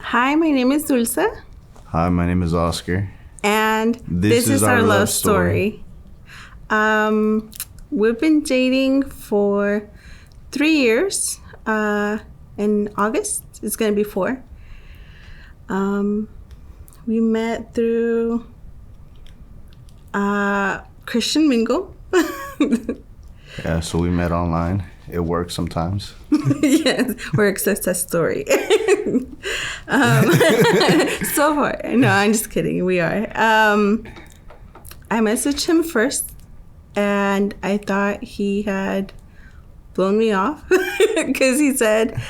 Hi, my name is Dulce. Hi, my name is Oscar. And this is our love story. We've been dating for 3 years. In August, it's going to be 4. We met through Christian Mingle. Yeah, so we met online. It works sometimes. Yes, we're a success story. So far. No, I'm just kidding. We are. I messaged him first, and I thought he had blown me off because he said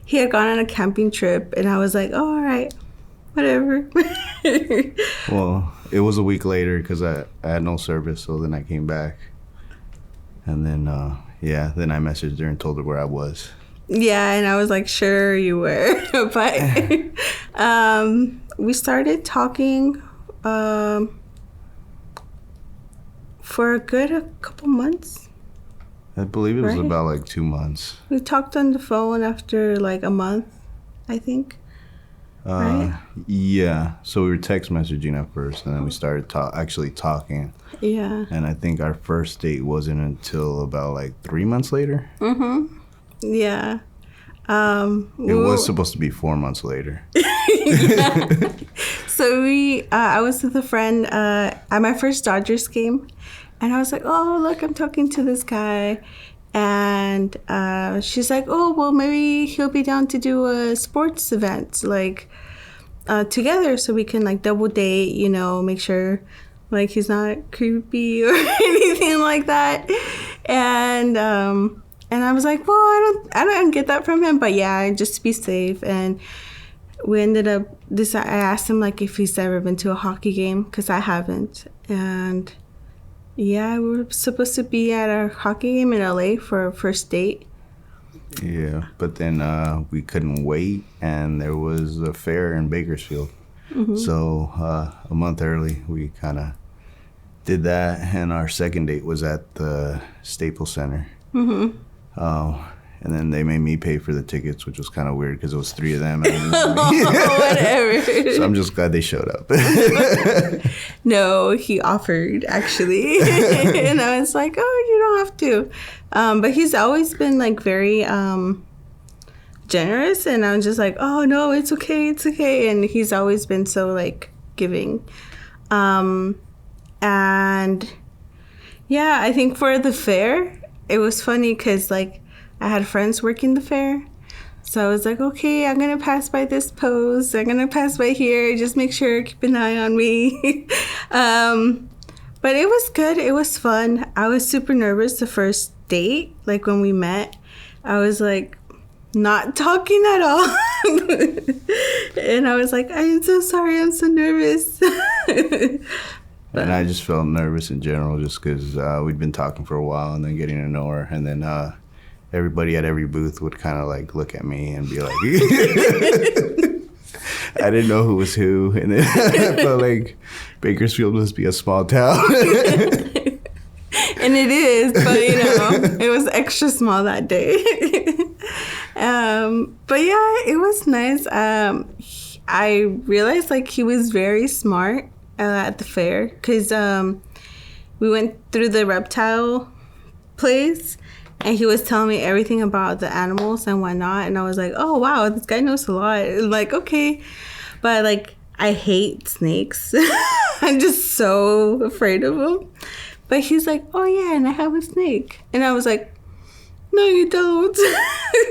he had gone on a camping trip, and I was like, oh, all right, whatever. Well, it was a week later because I had no service, so then I came back. And then, then I messaged her and told her where I was. Yeah, and I was like, sure you were. But we started talking for a couple months. I believe it was about like 2 months. We talked on the phone after like a month, I think. Right? Yeah. So we were text messaging at first, and then we started actually talking. Yeah. And I think our first date wasn't until about like 3 months later. Mm-hmm. Yeah. It was supposed to be 4 months later. Yeah. So I was with a friend at my first Dodgers game, and I was like, oh, look, I'm talking to this guy. And she's like, oh, well, maybe he'll be down to do a sports event, like, together, so we can, like, double date, make sure, like, he's not creepy or anything like that. And I was like, well, I don't get that from him, but yeah, just to be safe. And we ended up, I asked him, like, if he's ever been to a hockey game, because I haven't. And yeah, we were supposed to be at our hockey game in LA for our first date. Yeah, but then we couldn't wait, and there was a fair in Bakersfield. Mm-hmm. So a month early, we kind of did that, and our second date was at the Staples Center. Mm-hmm. And then they made me pay for the tickets, which was kind of weird because it was 3 of them. And Whatever. So I'm just glad they showed up. No, he offered, actually. And I was like, oh, you don't have to. But he's always been, like, very generous. And I was just like, oh, no, it's okay. It's okay. And he's always been so, like, giving. And, yeah, I think for the fair, it was funny because, like, I had friends working the fair. So I was like, okay, I'm going to pass by this post. I'm going to pass by here. Just make sure, keep an eye on me. But it was good. It was fun. I was super nervous the first date. Like when we met, I was like not talking at all. And I was like, I'm so sorry. I'm so nervous. And I just felt nervous in general just because we'd been talking for a while and then getting to know her. And then everybody at every booth would kind of like look at me and be like, I didn't know who was who. And then I felt like Bakersfield must be a small town. And it is, but it was extra small that day. But yeah, it was nice. I realized like he was very smart at the fair because we went through the reptile place. And he was telling me everything about the animals and whatnot. And I was like, oh, wow, this guy knows a lot. And like, okay. But, like, I hate snakes. I'm just so afraid of them. But he's like, oh, yeah, and I have a snake. And I was like, no, you don't.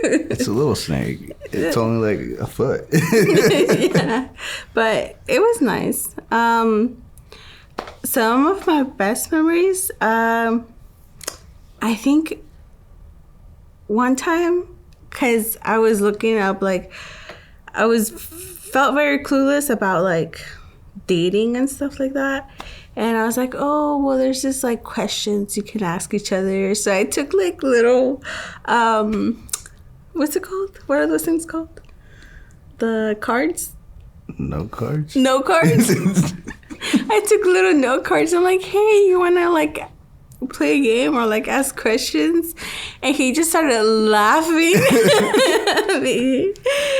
It's a little snake. It's only like a foot. Yeah. But it was nice. Some of my best memories, I think... one time, because I was looking up, like, felt very clueless about, like, dating and stuff like that. And I was like, oh, well, there's just, like, questions you can ask each other. So I took, like, little, what's it called? What are those things called? The cards? No cards? No cards? I took little note cards. I'm like, hey, you want to, like, play a game or like ask questions, and he just started laughing at me.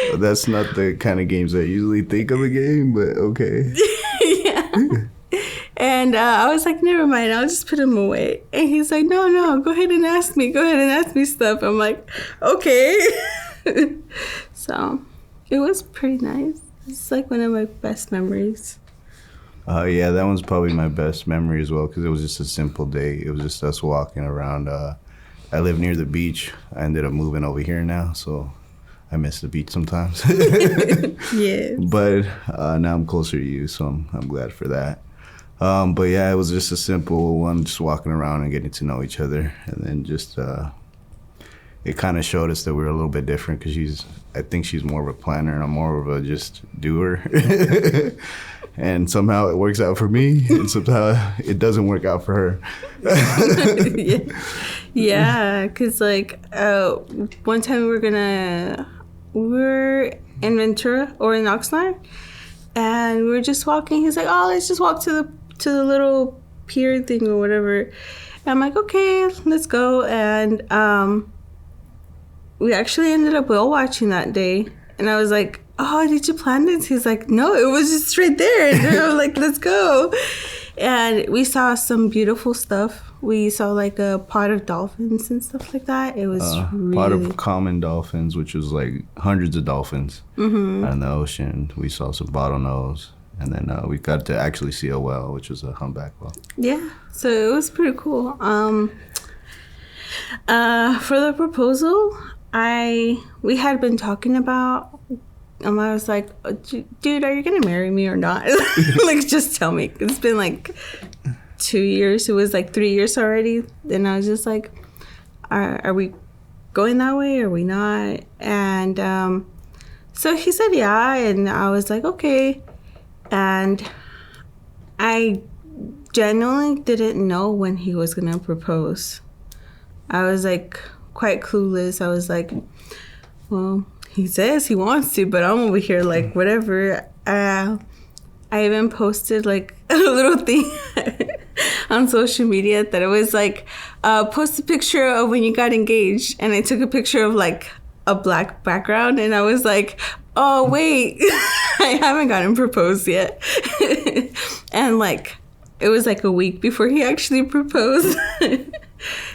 Well, that's not the kind of games I usually think of a game, but okay. Yeah. And I was like, never mind, I'll just put him away. And he's like, no, go ahead and ask me stuff. I'm like, okay. So it was pretty nice. It's like one of my best memories. Yeah, that one's probably my best memory as well, because it was just a simple day. It was just us walking around. I live near the beach. I ended up moving over here now, so I miss the beach sometimes. Yes. But now I'm closer to you, so I'm glad for that. But yeah, it was just a simple one, just walking around and getting to know each other. And then just, it kind of showed us that we were a little bit different, because I think she's more of a planner and I'm more of a just doer. And somehow it works out for me, and somehow it doesn't work out for her. Yeah, because like one time we were in Ventura or in Oxnard, and we were just walking. He's like, oh, let's just walk to the little pier thing or whatever. And I'm like, okay, let's go. And we actually ended up whale watching that day. And I was like, oh, did you plan this? He's like, no, it was just right there. And I was like, let's go. And we saw some beautiful stuff. We saw like a pod of dolphins and stuff like that. It was really... Pod of common dolphins, which was like hundreds of dolphins out in the ocean. We saw some bottlenose. And then we got to actually see a whale, which was a humpback whale. Yeah, so it was pretty cool. For the proposal, we had been talking about... I was like, dude, are you going to marry me or not? Like, just tell me. It's been like 2 years. It was like 3 years already. And I was just like, are we going that way or are we not? And so he said, yeah. And I was like, okay. And I genuinely didn't know when he was going to propose. I was like quite clueless. I was like, well... He says he wants to, but I'm over here like, whatever. I even posted like a little thing on social media that it was like, post a picture of when you got engaged. And I took a picture of like a black background. And I was like, oh, wait, I haven't gotten proposed yet. And like, it was like a week before he actually proposed.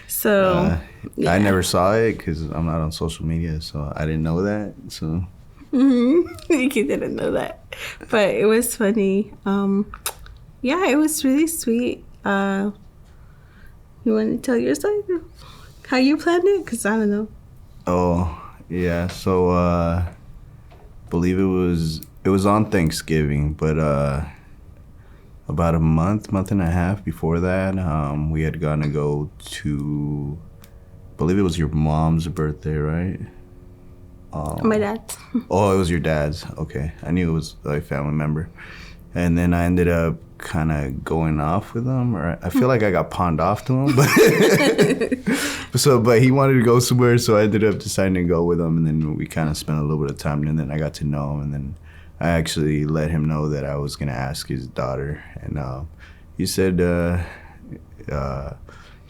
So... Yeah. I never saw it because I'm not on social media, so I didn't know that. So you didn't know that, but it was funny. Yeah, it was really sweet. You want to tell your side, how you planned it? Because I don't know. Oh yeah, so believe it was on Thanksgiving, but about a month and a half before that, we had gone to go to. I believe it was your mom's birthday, right? My dad's. Oh, it was your dad's. Okay. I knew it was a family member. And then I ended up kind of going off with him. Or I feel like I got pawned off to him. But he wanted to go somewhere, so I ended up deciding to go with him. And then we kind of spent a little bit of time. And then I got to know him. And then I actually let him know that I was going to ask his daughter. And he said...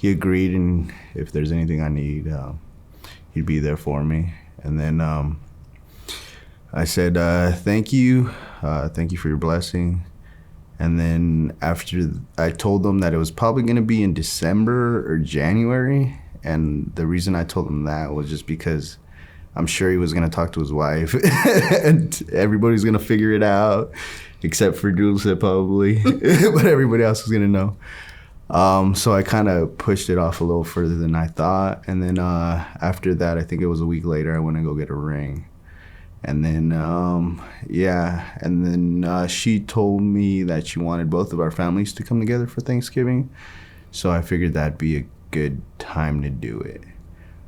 he agreed, and if there's anything I need, he'd be there for me. And then I said, thank you for your blessing. And then after I told them that it was probably going to be in December or January. And the reason I told him that was just because I'm sure he was going to talk to his wife. And everybody's going to figure it out, except for Dulce probably. But everybody else was going to know. So I kind of pushed it off a little further than I thought. And then after that, I think it was a week later, I went to go get a ring. And then, and then she told me that she wanted both of our families to come together for Thanksgiving. So I figured that'd be a good time to do it.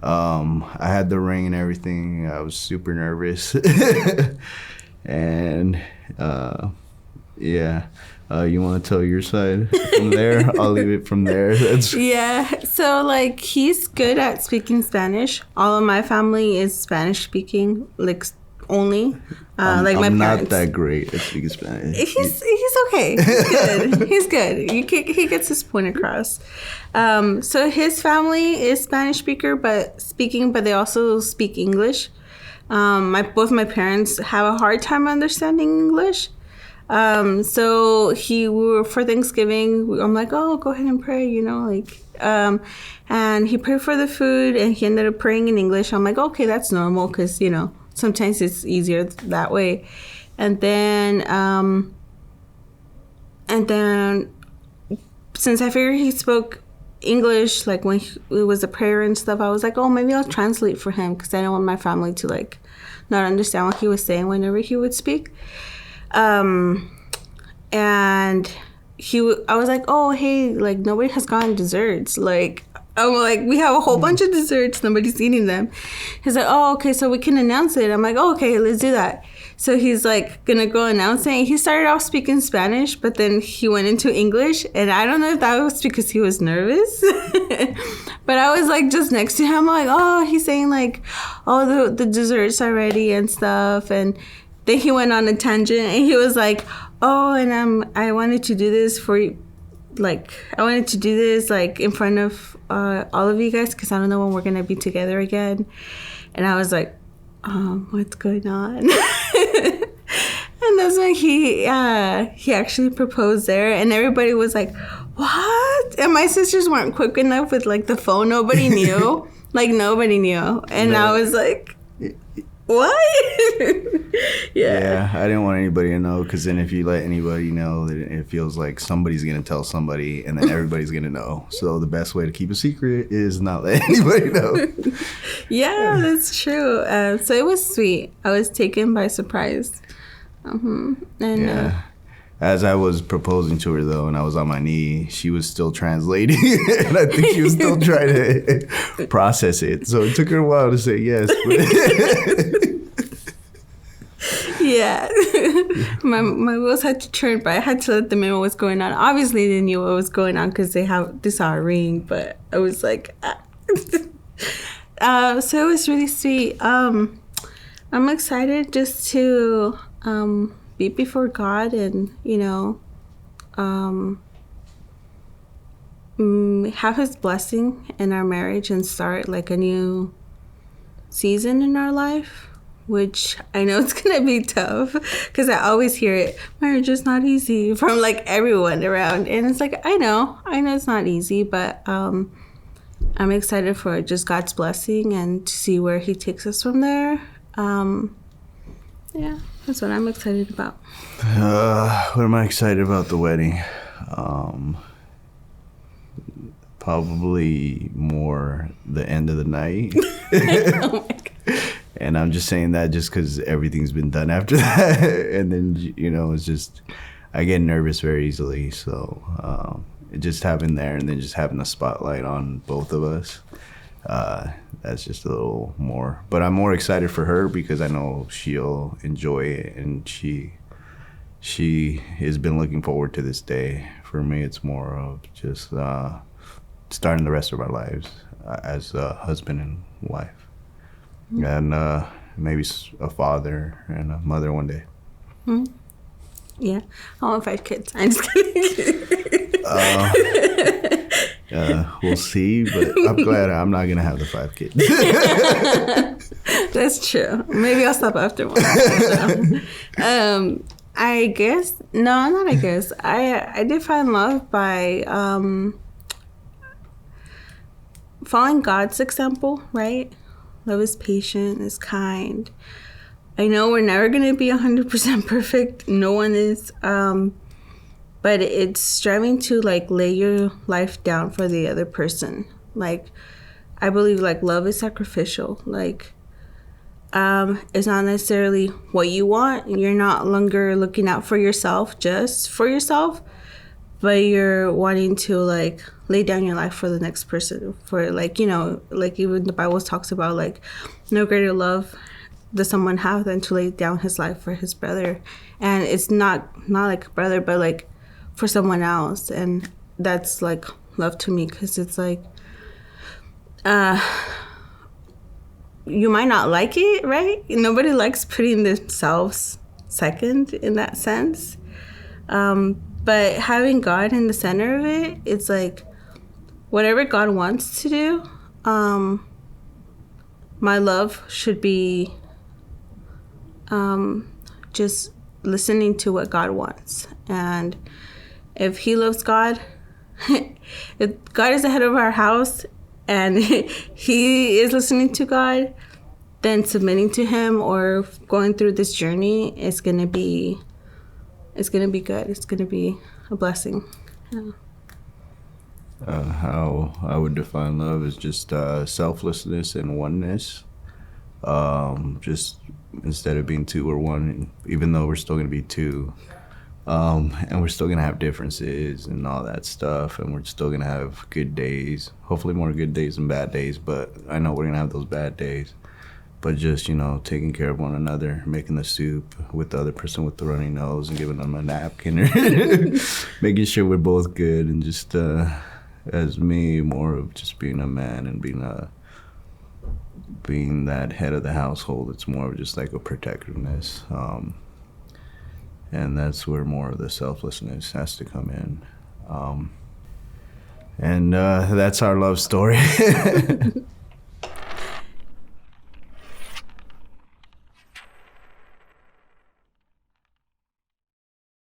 I had the ring and everything. I was super nervous. And, you want to tell your side from there? I'll leave it from there. Yeah. So, like, he's good at speaking Spanish. All of my family is Spanish speaking, like, only. I'm my not parents. that great at speaking Spanish. He's okay. He's good. He's good. He gets his point across. So his family is Spanish but they also speak English. Both my parents have a hard time understanding English. So we were for Thanksgiving. I'm like, oh, go ahead and pray, and he prayed for the food, and he ended up praying in English. I'm like, okay, that's normal, because sometimes it's easier that way. And then since I figured he spoke English, like when it was a prayer and stuff, I was like, oh, maybe I'll translate for him, because I don't want my family to like not understand what he was saying whenever he would speak. And I was like, oh, hey, like nobody has gotten desserts. Like, I'm like, we have a whole bunch of desserts. Nobody's eating them. He's like, oh, okay, so we can announce it. I'm like, oh, okay, let's do that. So he's like gonna go announce it. He started off speaking Spanish, but then he went into English, and I don't know if that was because he was nervous. But I was like just next to him, like, oh, he's saying like, oh, the desserts are ready and stuff. And then he went on a tangent, and he was like, oh, and I wanted to do this for you. Like, I wanted to do this like in front of all of you guys, because I don't know when we're gonna be together again. And I was like, what's going on? And that's when he actually proposed there, and everybody was like, what? And my sisters weren't quick enough with like the phone. Nobody knew. Like, nobody knew. And I was like, what? Yeah, I didn't want anybody to know, because then if you let anybody know, it feels like somebody's going to tell somebody, and then everybody's going to know. So the best way to keep a secret is not let anybody know. Yeah, that's true. So it was sweet. I was taken by surprise. And yeah. As I was proposing to her, though, and I was on my knee, she was still translating, and I think she was still trying to process it. So it took her a while to say yes. Yeah. My wheels had to turn, but I had to let them know what was going on. Obviously, they knew what was going on because they saw a ring, but I was like, so it was really sweet. I'm excited just to be before God and, have his blessing in our marriage and start like a new season in our life, which I know it's going to be tough, because I always hear it, marriage is not easy, from like everyone around. And it's like, I know it's not easy, but I'm excited for just God's blessing and to see where he takes us from there. Yeah, that's what I'm excited about. What am I excited about? The wedding. Probably more the end of the night. Oh my God. And I'm just saying that just because everything's been done after that. And then, it's just, I get nervous very easily. So it just having there and then just having the spotlight on both of us. That's just a little more. But I'm more excited for her because I know she'll enjoy it. And she has been looking forward to this day. For me, it's more of just starting the rest of our lives as a husband and wife. And maybe a father and a mother one day. Mm-hmm. Yeah, I want 5 kids. I'm just kidding. We'll see, but I'm glad I'm not gonna have the 5 kids. That's true. Maybe I'll stop after one. I guess not. I guess I did find love by following God's example, right? Love is patient, is kind. I know we're never going to be 100% perfect. No one is. But it's striving to, like, lay your life down for the other person. Like, I believe, like, love is sacrificial. Like, it's not necessarily what you want. You're not longer looking out for yourself, just for yourself. But you're wanting to, like, lay down your life for the next person. For, like, like even the Bible talks about, like, no greater love does someone have than to lay down his life for his brother. And it's not like a brother, but, like, for someone else. And that's, like, love to me, because it's, like, you might not like it, right? Nobody likes putting themselves second in that sense. But having God in the center of it, it's like whatever God wants to do, my love should be just listening to what God wants. And if he loves God, if God is the head of our house and he is listening to God, then submitting to him or going through this journey is going to be good. It's going to be a blessing. Yeah. How I would define love is just selflessness and oneness. Just instead of being two or one, even though we're still going to be two, and we're still going to have differences and all that stuff, and we're still going to have good days, hopefully more good days than bad days, but I know we're going to have those bad days. But just, taking care of one another, making the soup with the other person with the runny nose and giving them a napkin, or making sure we're both good, and just, as me, more of just being a man and being that head of the household. It's more of just like a protectiveness, and that's where more of the selflessness has to come in, and that's our love story.